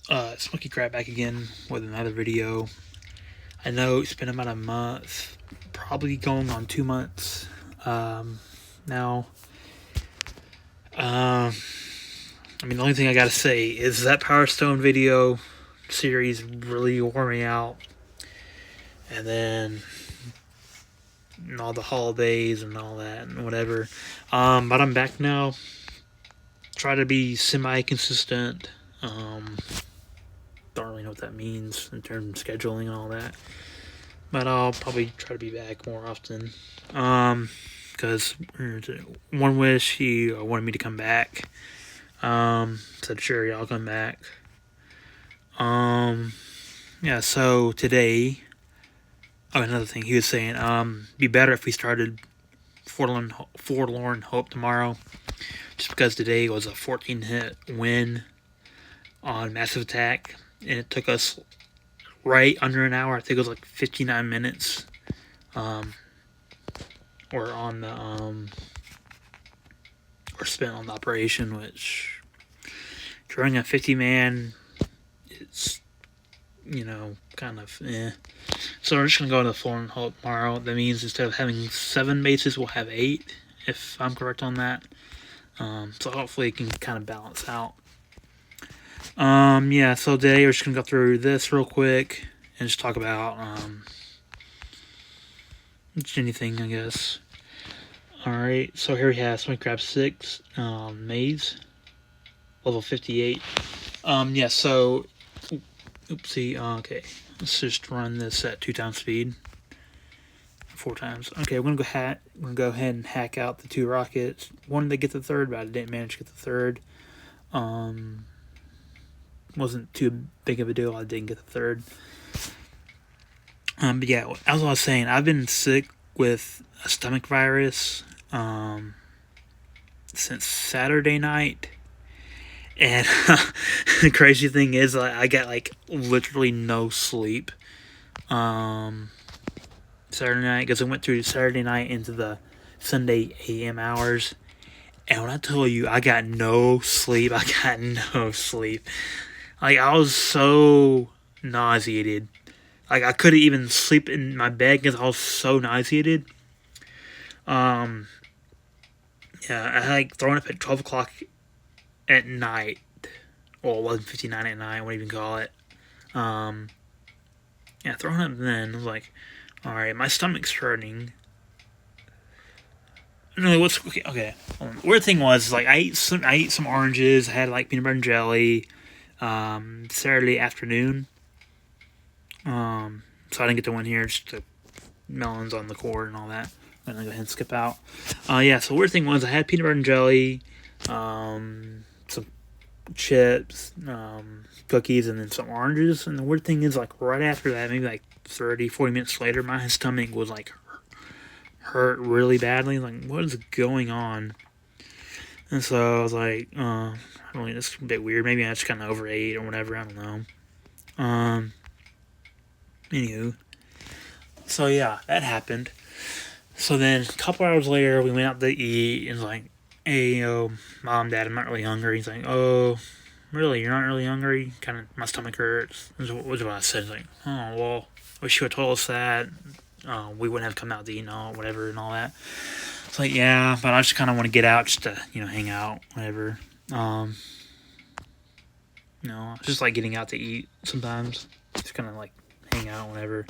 Smokey back again with another video. I know it's been about a month, probably going on 2 months now. The only thing I gotta say is that Power Stone video series really wore me out, and then all the holidays and all that and whatever. But I'm back now. Try to be semi-consistent. Don't really know what that means in terms of scheduling and all that, but I'll probably try to be back more often. Because One Wish, he wanted me to come back. Said sure, yeah, I'll come back. Yeah. So today, another thing he was saying, be better if we started Forlorn Hope tomorrow, just because today was a 14-hit win on Massive Attack, and it took us right under an hour. I think it was like 59 minutes. Or on the or spent on the operation, which during a 50-man, it's kind of So we're just gonna go to the Forlorn Hope tomorrow. That means instead of having 7 bases, we'll have 8, if I'm correct on that. So hopefully it can kind of balance out. Yeah, so today we're just gonna go through this real quick and just talk about just anything, I guess. Alright, so here we have Smokey 6, Maze, level 58. Yeah, so oopsie, okay. Let's just run this at 2 times speed. 4 times. Okay, we're gonna go ahead and hack out the 2 rockets. Wanted to get the third, but I didn't manage to get the third. Wasn't too big of a deal. I didn't get the third. But yeah, as I was saying, I've been sick with a stomach virus since Saturday night. And the crazy thing is, I got literally no sleep Saturday night, because I went through Saturday night into the Sunday AM hours. And when I tell you I got no sleep, I got no sleep. I was so nauseated. I couldn't even sleep in my bed because I was so nauseated. Yeah, I had thrown up at 12 o'clock at night. Well, 11:59 at night, what do you even call it? Yeah, throwing up then. I was like, alright, my stomach's hurting. No, what's okay. Weird thing was, I ate some oranges. I had peanut butter and jelly Saturday afternoon. So I didn't get the one here, just the melons on the cord and all that. I'm gonna go ahead and skip out. Yeah, so weird thing was, I had peanut butter and jelly, some chips, cookies, and then some oranges. And the weird thing is, right after that, maybe 30, 40 minutes later, my stomach was hurt really badly. What is going on? And so I was like, that's a bit weird. Maybe I just kind of overate or whatever. I don't know. Anywho, so yeah, that happened. So then a couple hours later, we went out to eat, and was hey, Mom, Dad, I'm not really hungry. He's like, oh, really? You're not really hungry? Kind of, my stomach hurts. Was what I said. Oh, well, wish you had told us that. We wouldn't have come out to eat and all, whatever, and all that. It's yeah, but I just kind of want to get out just to, hang out, whatever. Just getting out to eat sometimes. Just kind of hang out, whatever.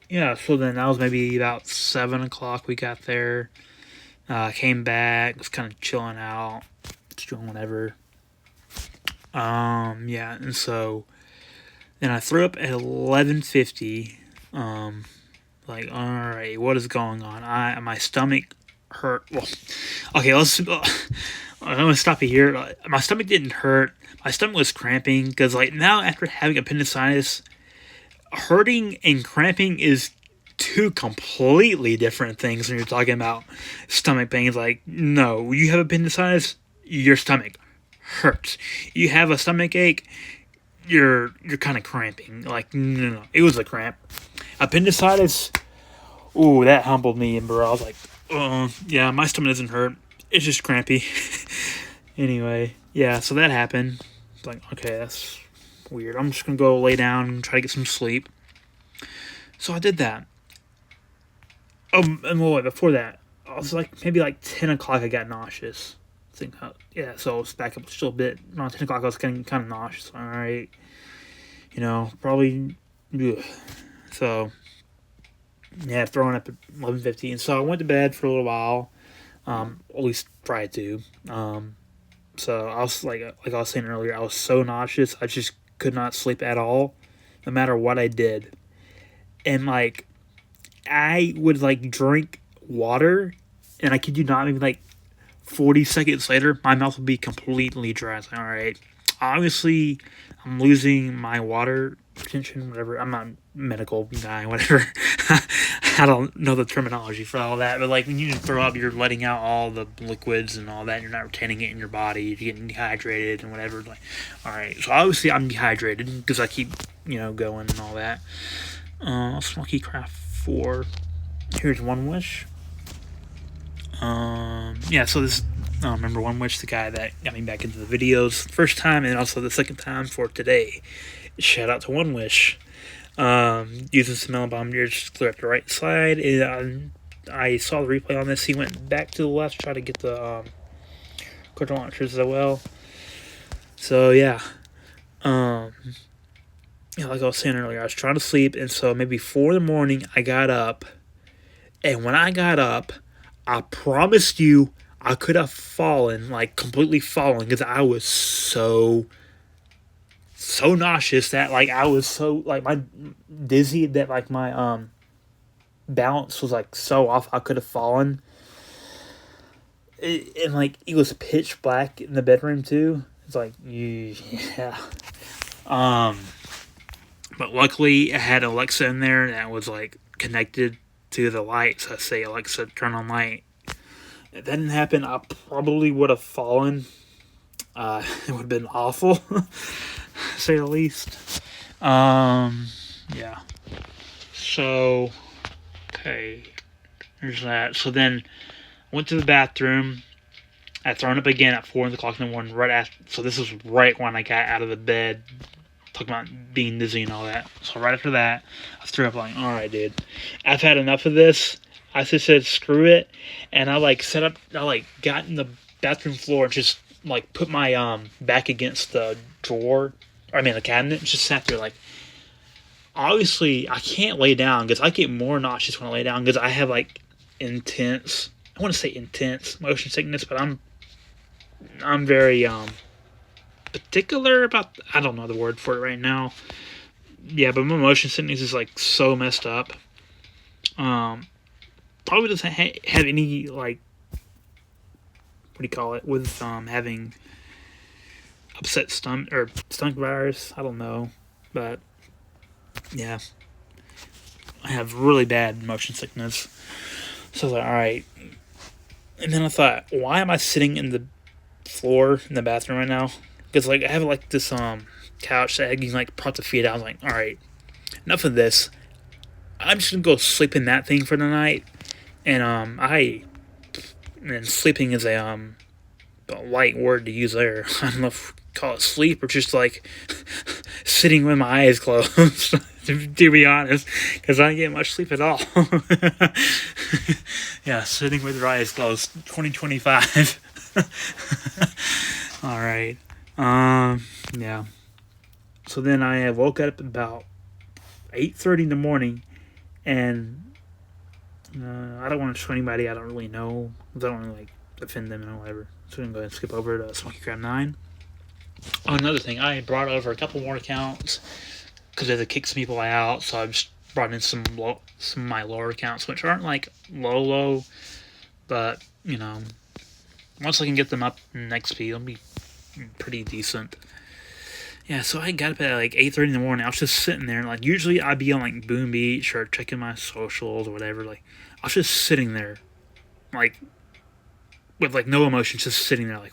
Yeah, so then that was maybe about 7 o'clock we got there. Came back, was kind of chilling out, just doing whatever. Yeah, and so then I threw up at 11:50. Alright, what is going on? My stomach hurt. Well, okay, I'm gonna stop you here. My stomach didn't hurt. My stomach was cramping, because now after having appendicitis, hurting and cramping is 2 completely different things when you're talking about stomach pains. No, you have appendicitis, your stomach hurts. You have a stomach ache, you're kind of cramping. No, it was a cramp. Appendicitis, ooh, that humbled me, and bro, I was yeah, my stomach doesn't hurt. It's just crampy. Anyway, yeah, so that happened. It's like, okay, that's weird. I'm just gonna go lay down and try to get some sleep. So I did that. Oh, and wait, before that, I was like maybe like 10 o'clock. I got nauseous. I think, yeah. So it's back up still a bit. Around 10 o'clock, I was getting kind of nauseous. All right, probably. Ugh. So yeah, throwing up at 11:15. So I went to bed for a little while. At least tried to. So I was like I was saying earlier, I was so nauseous. I just could not sleep at all, no matter what I did. And like I would like drink water, and I kid you not, maybe like 40 seconds later, my mouth would be completely dry. It's like, all right, obviously, I'm losing my water retention, whatever. I'm not a medical guy, whatever. I don't know the terminology for all that, but like when you throw up, you're letting out all the liquids and all that. And you're not retaining it in your body. You're getting dehydrated and whatever. Like, all right, so obviously I'm dehydrated because I keep going and all that. Smokey Craft 4. Here's One Wish. Yeah, so this, remember One Wish, the guy that got me back into the videos the first time and also the second time for today. Shout out to One Wish. Using some melon bomb ears to clear up the right side. I saw the replay on this. He went back to the left to try to get the quarter launchers as well. So yeah. Like I was saying earlier, I was trying to sleep, and so maybe 4 in the morning, I got up. And when I got up, I promised you I could have fallen, like completely fallen, because I was so nauseous that like I was so like my dizzy that like my balance was like so off I could have fallen. And like it was pitch black in the bedroom too. It's like yeah. But luckily I had Alexa in there that was like connected to the light. So I say, Alexa, turn on light. If that didn't happen, I probably would have fallen. It would have been awful, to say the least. Yeah. So, okay. There's that. So then, I went to the bathroom. I thrown up again at 4 o'clock in the morning. Right after. So this was right when I got out of the bed. Talking about being dizzy and all that. So right after that, I threw up like, all right, dude. I've had enough of this. I just said, screw it. And I like set up, I like got in the bathroom floor and just like put my back against the drawer. The cabinet. And just sat there like, obviously I can't lay down because I get more nauseous when I lay down because I have like intense, I want to say intense motion sickness, but I'm very, particular about, I don't know the word for it right now. Yeah, but my motion sickness is like so messed up. Probably doesn't have any like, what do you call it, with having upset stomach virus. I don't know, but yeah, I have really bad motion sickness. So I was like, all right. And then I thought, why am I sitting in the floor in the bathroom right now? Because like I have like this couch that I can like prop the feet out. I was like, all right, enough of this. I'm just gonna go sleep in that thing for the night. And and sleeping is a light word to use there. I don't know if you call it sleep or just like sitting with my eyes closed. to be honest, because I don't get much sleep at all. Yeah, sitting with your eyes closed. 2025. All right. Yeah. So then I woke up about 8:30 in the morning, and I don't want to show anybody I don't really know. I don't want to like offend them and whatever. So I'm going to go ahead and skip over to Smokey Crab 9. Oh, another thing, I brought over a couple more accounts because it kicked some people out. So I just brought in some of my lower accounts, which aren't like low, but once I can get them up in XP, it'll be pretty decent. Yeah, so I got up at like 8:30 in the morning. I was just sitting there, like usually I'd be on like Boom Beach or checking my socials or whatever. Like I was just sitting there, like with like no emotion, just sitting there, like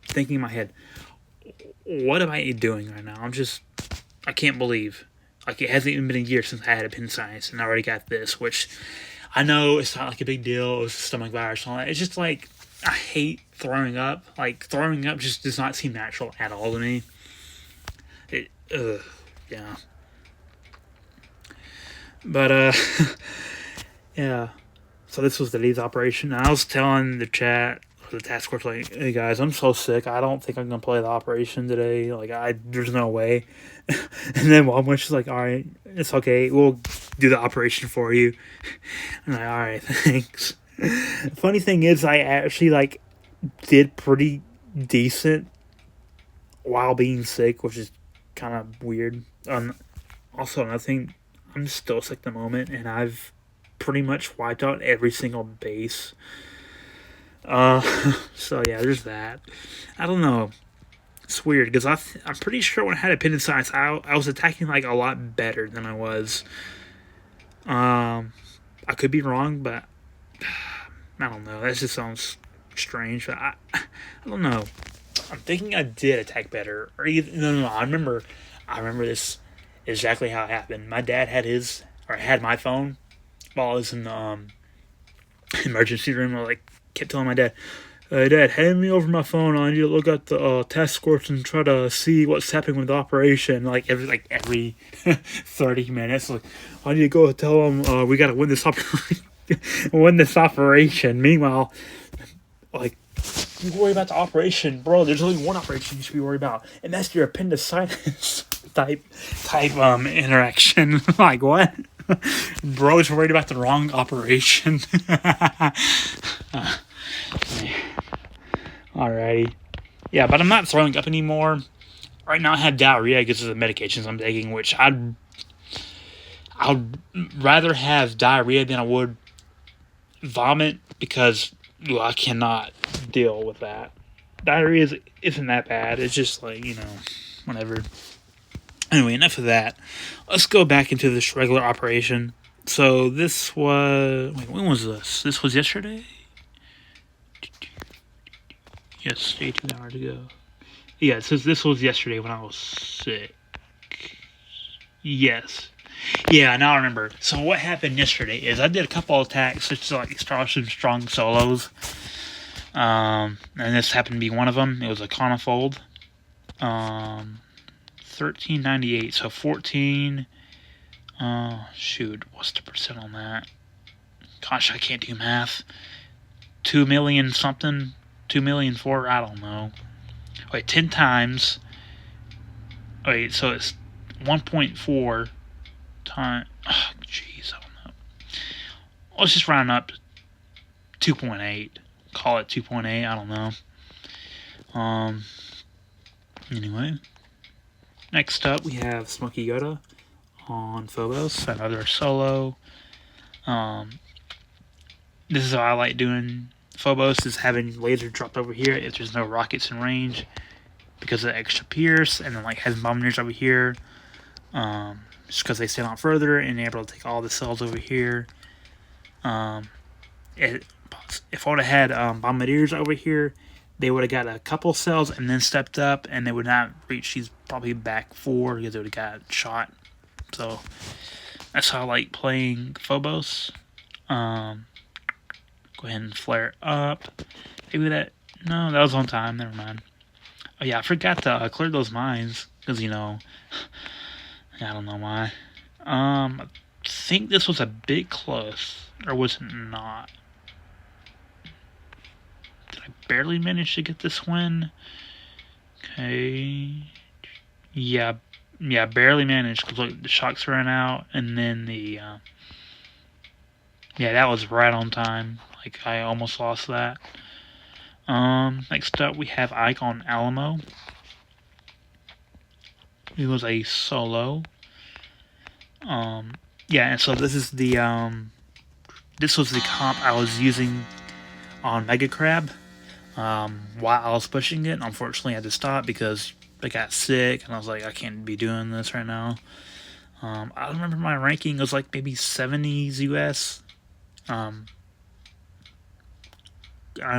thinking in my head, what am I doing right now? I can't believe, like it hasn't even been a year since I had appendicitis, and I already got this, which I know it's not like a big deal. It was a stomach virus and all that. It's just like I hate throwing up. Like throwing up just does not seem natural at all to me. Yeah. But yeah. So this was the Leeds operation. And I was telling the chat, the task force, like, "Hey guys, I'm so sick. I don't think I'm gonna play the operation today. Like, there's no way." And then Walmart was like, "All right, it's okay. We'll do the operation for you." I'm like, "All right, thanks." Funny thing is, I actually like did pretty decent while being sick, which is kind of weird. Also, another thing, I'm still sick at the moment, and I've pretty much wiped out every single base. So yeah, there's that. I don't know. It's weird because I'm pretty sure when I had appendicitis, I was attacking like a lot better than I was. I could be wrong, but I don't know. That just sounds strange. But I don't know. I'm thinking I did attack better. Or either, no. I remember this exactly how it happened. My dad had my phone while I was in the emergency room. I like kept telling my dad, "Hey, Dad, hand me over my phone. I need to look at the task force and try to see what's happening with the operation." Every 30 minutes, like, I need to go tell them we got to win this operation. Meanwhile, like, you worry about the operation, bro. There's only one operation you should be worried about, and that's your appendicitis type interaction. Like, what? Bro's worried about the wrong operation. Alrighty. Yeah, but I'm not throwing up anymore. Right now I have diarrhea because of the medications I'm taking, which I'd rather have diarrhea than I would vomit because I cannot deal with that. Diarrhea isn't that bad. It's just like, whatever. Anyway, enough of that. Let's go back into this regular operation. So this was... Wait, when was this? This was yesterday? Yesterday, 2 hours ago. Yeah, it says this was yesterday when I was sick. Yes. Yeah, now I remember. So what happened yesterday is I did a couple of attacks, just to like start some strong solos. And this happened to be one of them. It was a Conofold. 1398, so 14. Shoot, what's the percent on that? Gosh, I can't do math. 2 million something? 2,000,004? I don't know. Wait, 10 times. Wait, so it's 1.4 times. Oh, jeez, I don't know. Let's just round up to 2.8. Call it 2.8. I don't know. Anyway. Next up, we have Smokey Yoda on Phobos, another solo. This is how I like doing Phobos, is having laser dropped over here if there's no rockets in range because of the extra pierce, and then like having bombarders over here just because they stand out further and able to take all the cells over here. If I would have had bombardiers over here, they would have got a couple cells and then stepped up, and they would not reach these probably back 4 because they would have got shot. So that's how I like playing Phobos. Go ahead and flare up. Maybe that... No, that was on time. Never mind. Oh yeah, I forgot to clear those mines because, I don't know why. I think this was a bit close, or was it not? Did I barely manage to get this win? Okay. Yeah, barely managed because look, the shocks ran out, and then the yeah, that was right on time. Like, I almost lost that. Next up we have Ike on Alamo. It was a solo. Yeah, and so this is the this was the comp I was using on Mega Crab. While I was pushing it, unfortunately I had to stop because I got sick, and I was like, I can't be doing this right now. I remember my ranking was like maybe 70s US. I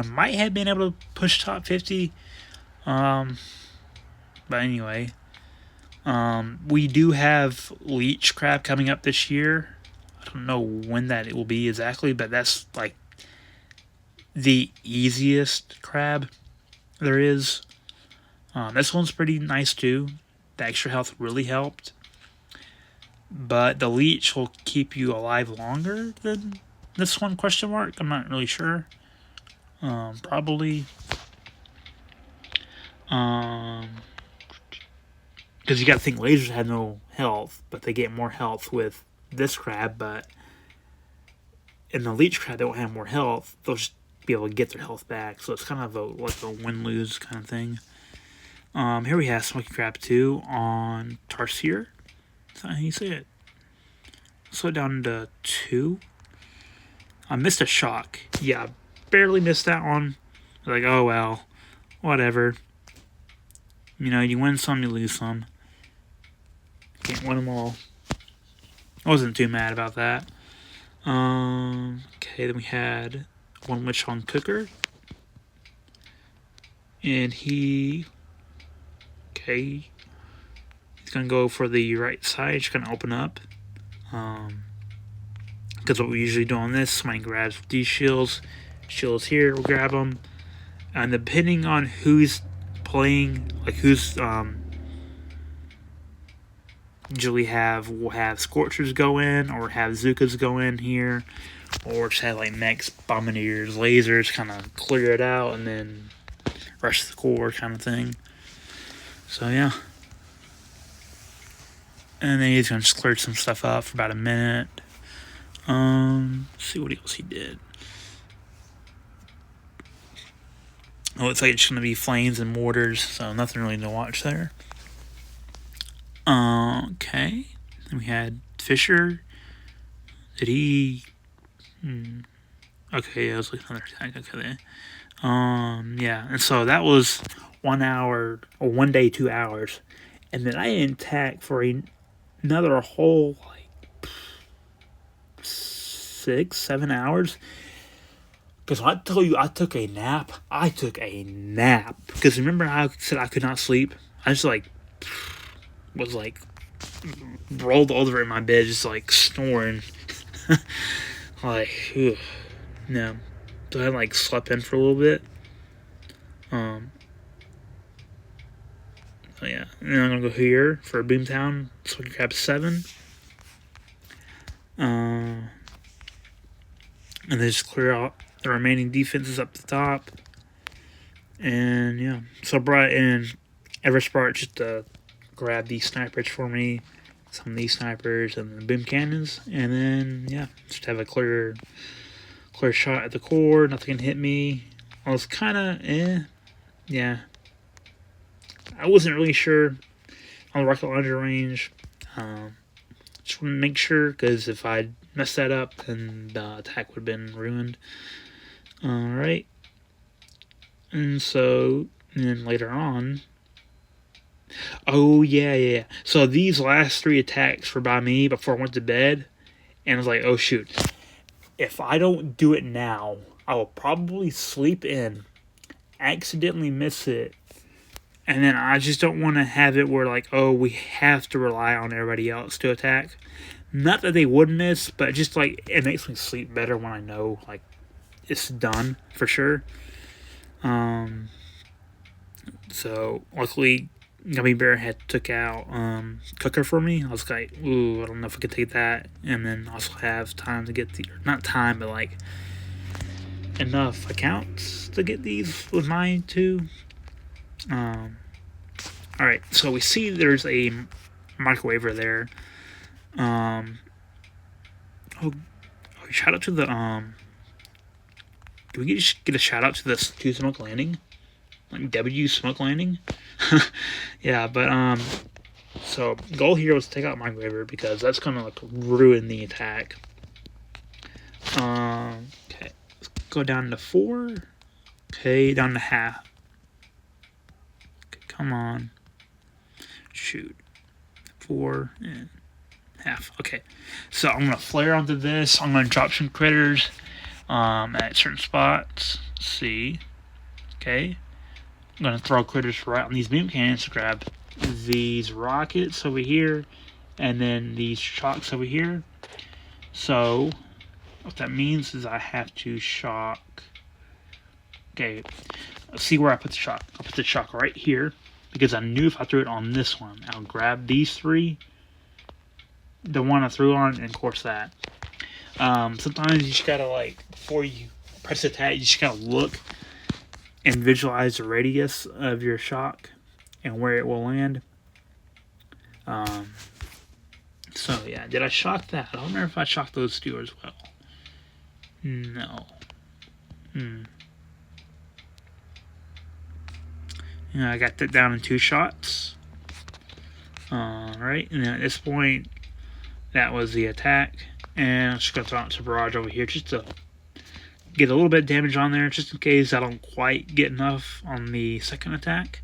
might have been able to push top 50. But anyway, we do have Leech Crab coming up this year. I don't know when that it will be exactly, but that's like the easiest crab there is. This one's pretty nice too. The extra health really helped. But the leech will keep you alive longer than this one, question mark? I'm not really sure. Probably. Because you got to think lasers have no health, but they get more health with this crab. But in the leech crab, they won't have more health. They'll just be able to get their health back. So it's kind of like a win-lose kind of thing. Here we have Smokey Crab 2 on Tarsier. That's how you say it. Slow it down to 2. I missed a shock. Yeah, barely missed that one. Like, oh well, whatever. You know, you win some, you lose some. Can't win them all. I wasn't too mad about that. Okay, then we had one witch on Cooker. And he's going to go for the right side. Just going to open up. Because what we usually do on this, somebody grabs these shields. Shields here, we'll grab them. And depending on who's playing, like who's usually we'll have Scorchers go in, or have Zukas go in here, or just have like mechs, bombardiers, lasers, kind of clear it out, and then rush the core kind of thing. So yeah. And then he's going to just clear some stuff up for about a minute. Let's see what else he did. Oh, it's like it's going to be flames and mortars, so nothing really to watch there. Okay. Then we had Fisher. Did he... Okay, yeah, it was like another attack. Okay. Yeah, and so that was 1 hour, or 1 day, 2 hours. And then I didn't attack for another whole, like, 6, 7 hours. Because I tell you, I took a nap. Because remember how I said I could not sleep? I just, was, rolled over in my bed, just, snoring. Ugh. No. So I, slept in for a little bit. Oh, yeah. And then I'm going to go here for Boomtown. Smokey Crab 7. And then just clear out the remaining defenses up the top. And, yeah. So I brought in Everspark just to grab these snipers for me. Some of these snipers and the boom cannons. And then, yeah, just have a clear shot at the core. Nothing can hit me. I was kind of, yeah. I wasn't really sure on the rocket launcher range. Just want to make sure, because if I messed that up, then the attack would have been ruined. Alright. And so, then later on... Oh, yeah. So these last 3 attacks were by me before I went to bed. And I was like, oh, shoot. If I don't do it now, I will probably sleep in, accidentally miss it, and then I just don't want to have it where, we have to rely on everybody else to attack. Not that they would miss, but just, it makes me sleep better when I know, it's done, for sure. So, luckily, Gummy Bear took out Cooker for me. I was like, ooh, I don't know if I could take that. And then also have time to get not time, but enough accounts to get these with mine too. Alright, so we see there's a microwaver there. Shout out to the do we just get a shout out to the Smoke Landing? W Smoke Landing? Yeah, but so goal here was to take out microwaver because that's gonna ruin the attack. Okay, let's go down to 4. Okay, down to half. Okay, come on. Shoot. 4 and half. Okay, so I'm gonna flare onto this. I'm gonna drop some critters at certain spots. Let's see. Okay. I'm going to throw critters right on these beam cannons to grab these rockets over here and then these shocks over here. So what that means is I have to shock. Okay, let's see where I put the shock. I'll put the shock right here because I knew if I threw it on this one, I'll grab these 3, the one I threw on, and of course that. Sometimes you just gotta, like, before you press attack, you just gotta look and visualize the radius of your shock and where it will land. So yeah, did I shock that? I don't remember if I shocked those 2 as well. No. Yeah, I got that down in 2 shots. Alright, and then at this point, that was the attack. And I'm just going to throw out some barrage over here just to get a little bit of damage on there, just in case I don't quite get enough on the second attack.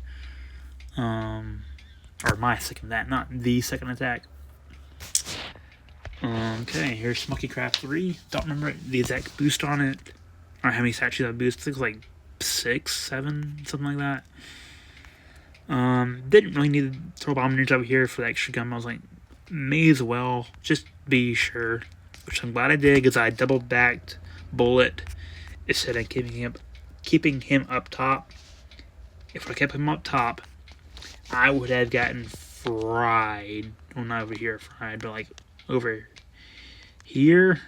Or my second attack, not the second attack. Okay, here's Smokey Craft 3. Don't remember the exact boost on it, or how many stacks that boost. I think it was like 6, 7, something like that. Didn't really need to throw bomb grenades over here for the extra gun. I was like, may as well just be sure, which I'm glad I did, because I double backed bullet instead of keeping him up top. If I kept him up top, I would have gotten fried. Well, not over here fried, but like over here,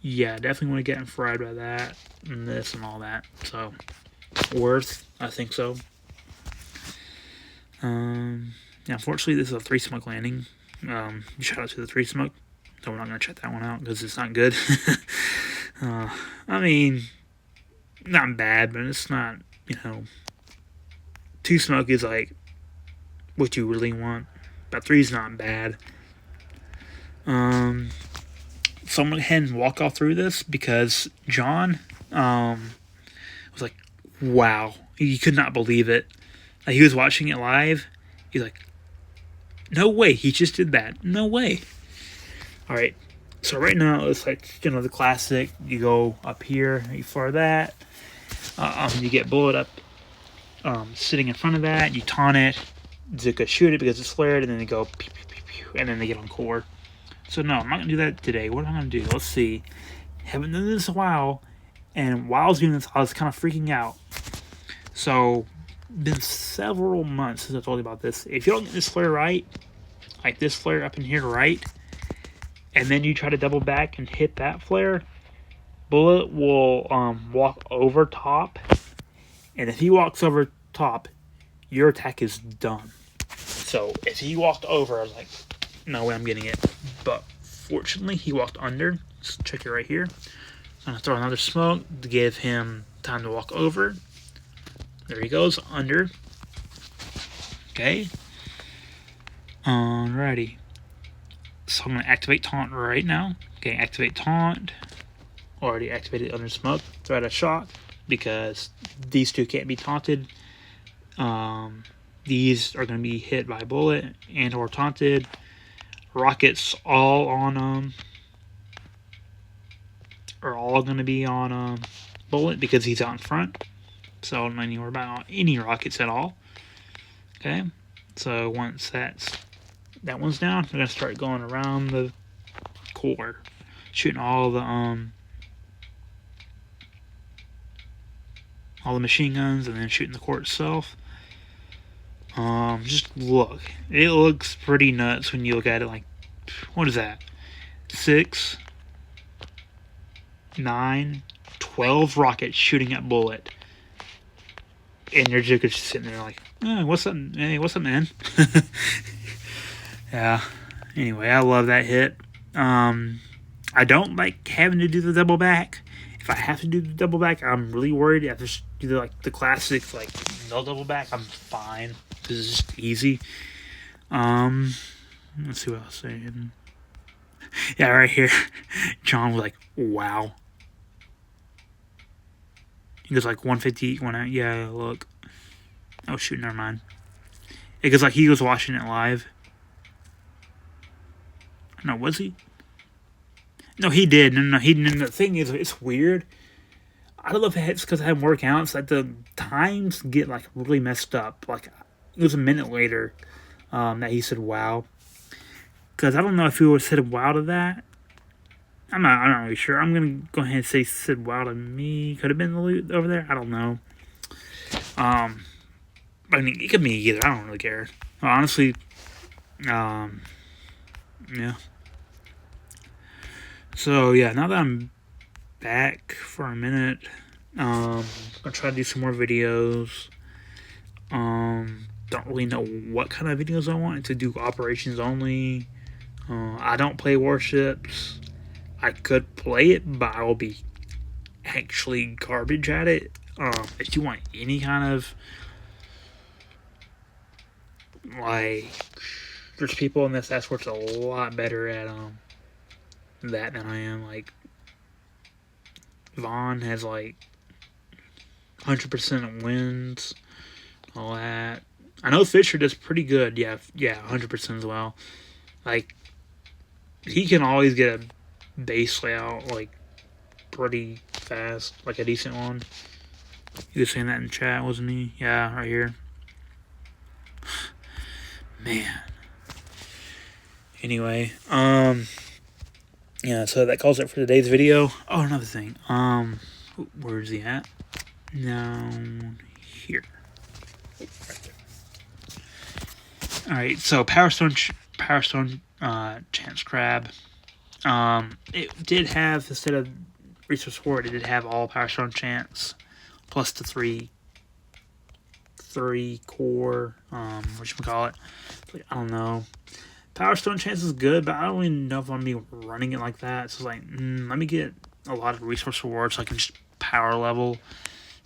yeah, definitely would have gotten fried by that and this and all that. So worth, I think so. Yeah, unfortunately, this is a 3 smoke landing. Shout out to the 3 smoke. So we're not gonna check that one out because it's not good. I mean, not bad, but it's not, 2 smoke is like what you really want, but 3 is not bad. So I'm gonna go ahead and walk off through this because John was like, wow, he could not believe it. Like, he was watching it live. He's like, no way, he just did that. No way. Alright, so right now it's like, the classic. You go up here, you fire that. You get bullet up sitting in front of that. You taunt it. Zuka shoot it because it's flared, and then they go pew, pew, pew, pew, and then they get on core. So no, I'm not going to do that today. What am I going to do? Let's see. Haven't done this in a while, and while I was doing this, I was kind of freaking out. So, been several months since I told you about this. If you don't get this flare right, like this flare up in here right, and then you try to double back and hit that flare, bullet will walk over top, and if he walks over top, your attack is done. So if he walked over, I was like, no way I'm getting it. But fortunately, he walked under. Let's check it right here. I'm going to throw another smoke to give him time to walk over. There he goes, under. Okay. Alrighty. So I'm going to activate taunt right now. Okay, activate taunt. Already activated under smoke. Throw out a shot because these 2 can't be taunted. These are going to be hit by bullet and or taunted. Rockets all on are all going to be on bullet because he's out in front. So I'm not anywhere about any rockets at all. Okay, so once that one's down, we're going to start going around the core, shooting all the machine guns, and then shooting the core itself. Just look. It looks pretty nuts when you look at it. Like, what is that? 6, 9, 12 rockets shooting at bullet. And your Joker's just sitting there like, what's up? Hey, what's up, man? Yeah. Anyway, I love that hit. I don't like having to do the double back. If I have to do the double back, I'm really worried. If I just do the classic, like, no double back, I'm fine. Because it's just easy. Let's see what I was saying. Yeah, right here. John was like, wow. He goes like 150 when yeah, look. Oh shoot, never mind. It goes like he was watching it live. No, was he? No, he did. No, he didn't. The thing is, it's weird. I don't know if it's because I haven't worked out. It's like the times get like really messed up. Like, it was a minute later that he said wow. Because I don't know if he would have said wow to that. I'm not really sure. I'm going to go ahead and say said wow to me. Could have been the loot over there. I don't know. I mean, it could be either. I don't really care. Honestly, yeah. So, yeah, now that I'm back for a minute, I'm gonna try to do some more videos. Don't really know what kind of videos I want to do. Operations only. I don't play warships. I could play it, but I will be actually garbage at it. If you want any kind of like, there's people in this that's a lot better at that than I am. Like Vaughn has like 100% wins, all that. I know Fisher does pretty good. Yeah, 100% as well. Like he can always get a base layout like pretty fast, like a decent one. He was saying that in chat, wasn't he? Yeah, right here. Man. Anyway, yeah, so that calls it for today's video. Oh, another thing. Where is he at? Down here. Right there. Alright, so Power Stone Chance Crab. It did have, instead of Resource Sword, it did have all Power Stone Chance, plus the three core, whatchamacallit. I don't know. Power Stone Chance is good, but I don't even know if I'm going to be running it like that. So it's like, let me get a lot of resource rewards so I can just power level,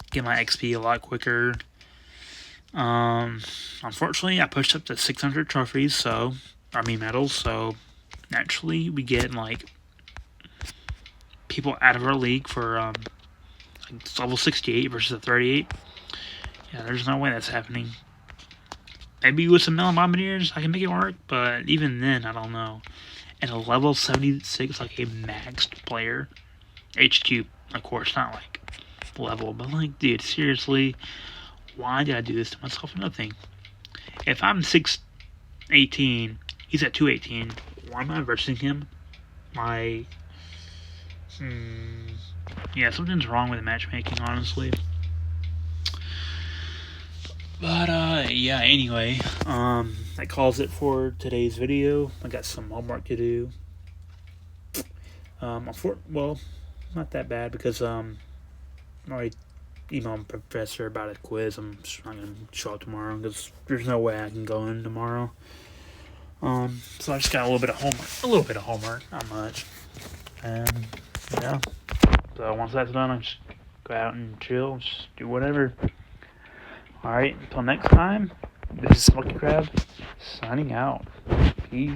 get my XP a lot quicker. Unfortunately, I pushed up to 600 trophies, so, medals, so naturally we get, like, people out of our league for, like, level 68 versus a 38. Yeah, there's no way that's happening. Maybe with some Melon Bombardiers, I can make it work, but even then, I don't know. And a level 76, like a maxed player, HQ, of course, not like level, but like, dude, seriously, why did I do this to myself? Nothing. If I'm 618, he's at 218, why am I versing him? Yeah, something's wrong with the matchmaking, honestly. But, yeah, anyway, that calls it for today's video. I got some homework to do. Well, not that bad, because, I already emailed Professor about a quiz. I'm just not going to show up tomorrow, because there's no way I can go in tomorrow. So I just got a little bit of homework, not much. And, yeah. So once that's done, I just go out and chill, just do whatever. Alright, until next time, this is Smokey Crab, signing out. Peace.